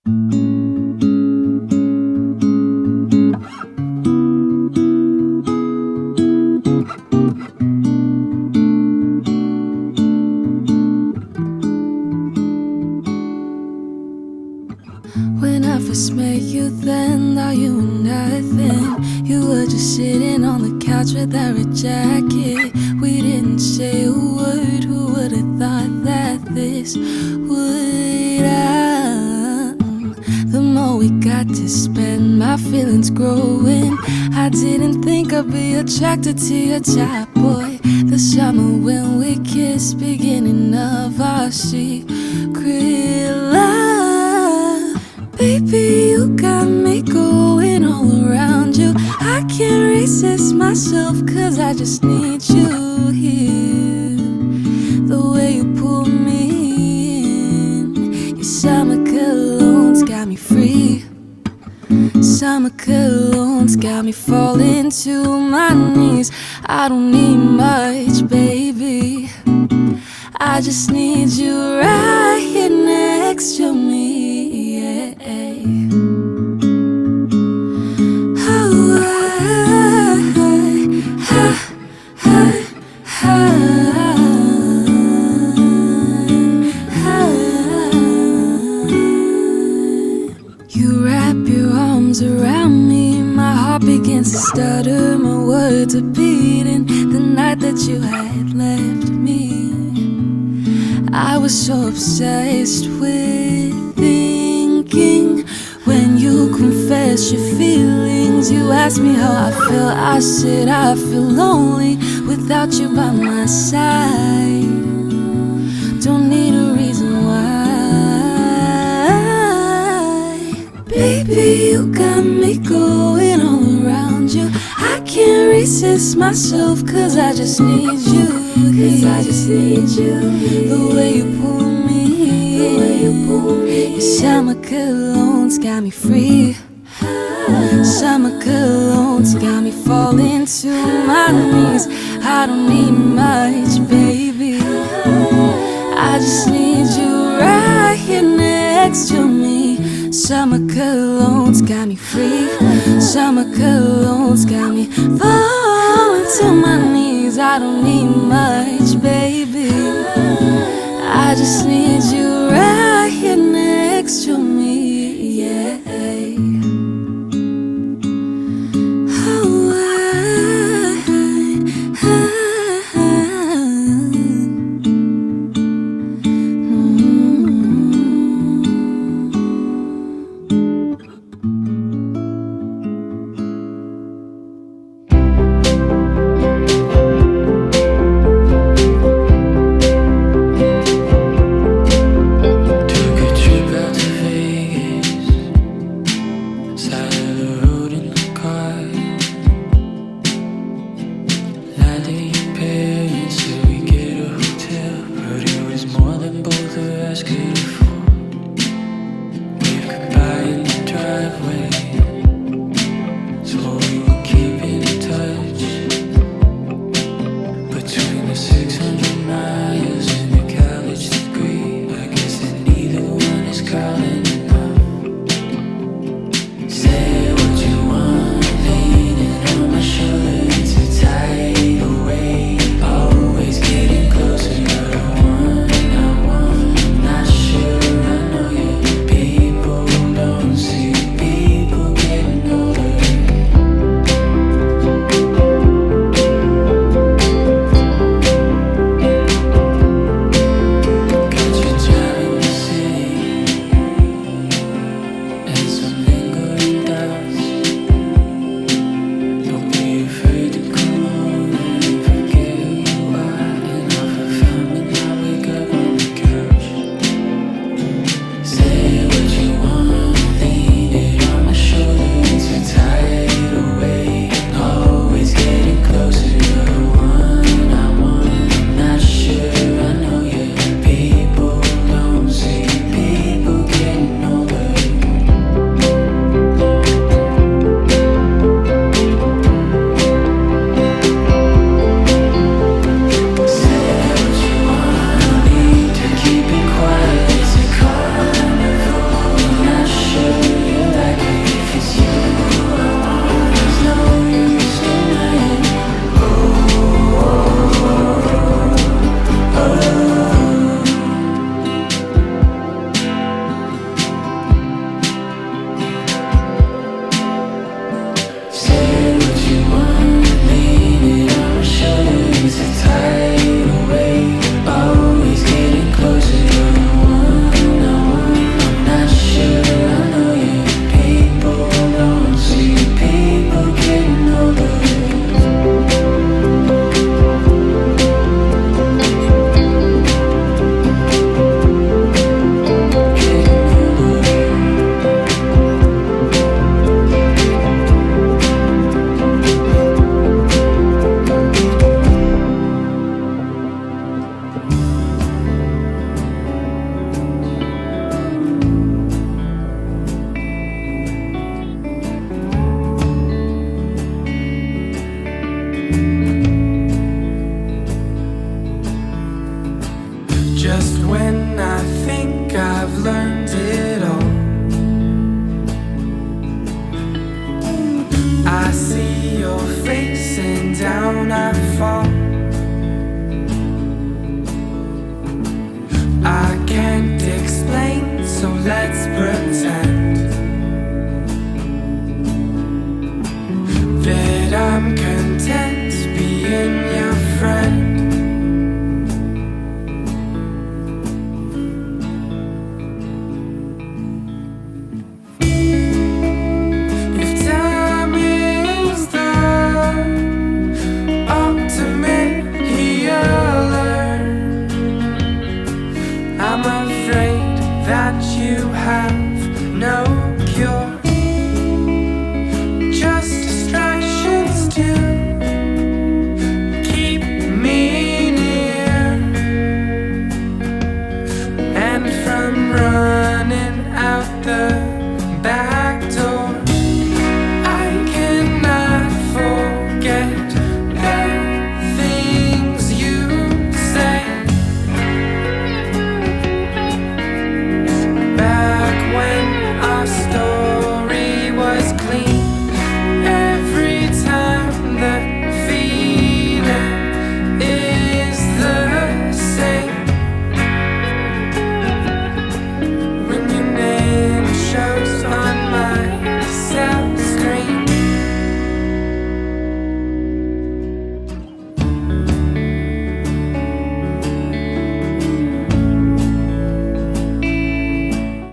When I first met you then, thought you were nothing. You were just sitting on the couch with that red jacket. We didn't say a word, who would have thought that this would happen? The more we got to spend, my feelings growing. I didn't think I'd be attracted to your type, boy. The summer when we kissed, beginning of our secret love. Baby, you got me going all around you. I can't resist myself, cause I just need you here. The way you pull me in, your summer cologne's got me free. Summer cologne's got me falling to my knees. I don't need much, baby. I just need you right here next to me. You wrap your arms around me, my heart begins to stutter, my words are beating. The night that you had left me, I was so obsessed with thinking. When you confess your feelings, you ask me how I feel. I said I feel lonely without you by my side. Don't need a reason why. Baby, you got me going all around you. I can't resist myself, cause I just need you. Cause I just need you. The way you pull me, the way you pull me. Your summer cologne's got me free. Summer cologne's got me falling to my knees. I don't need much, baby. I just need you right here next to me. Summer cologne's got me free. Summer cologne's got me falling to my knees. I don't need much, baby. I just need you right here next to me, yeah. earned it all. I see your face and down I fall. I can't explain, so let's pretend.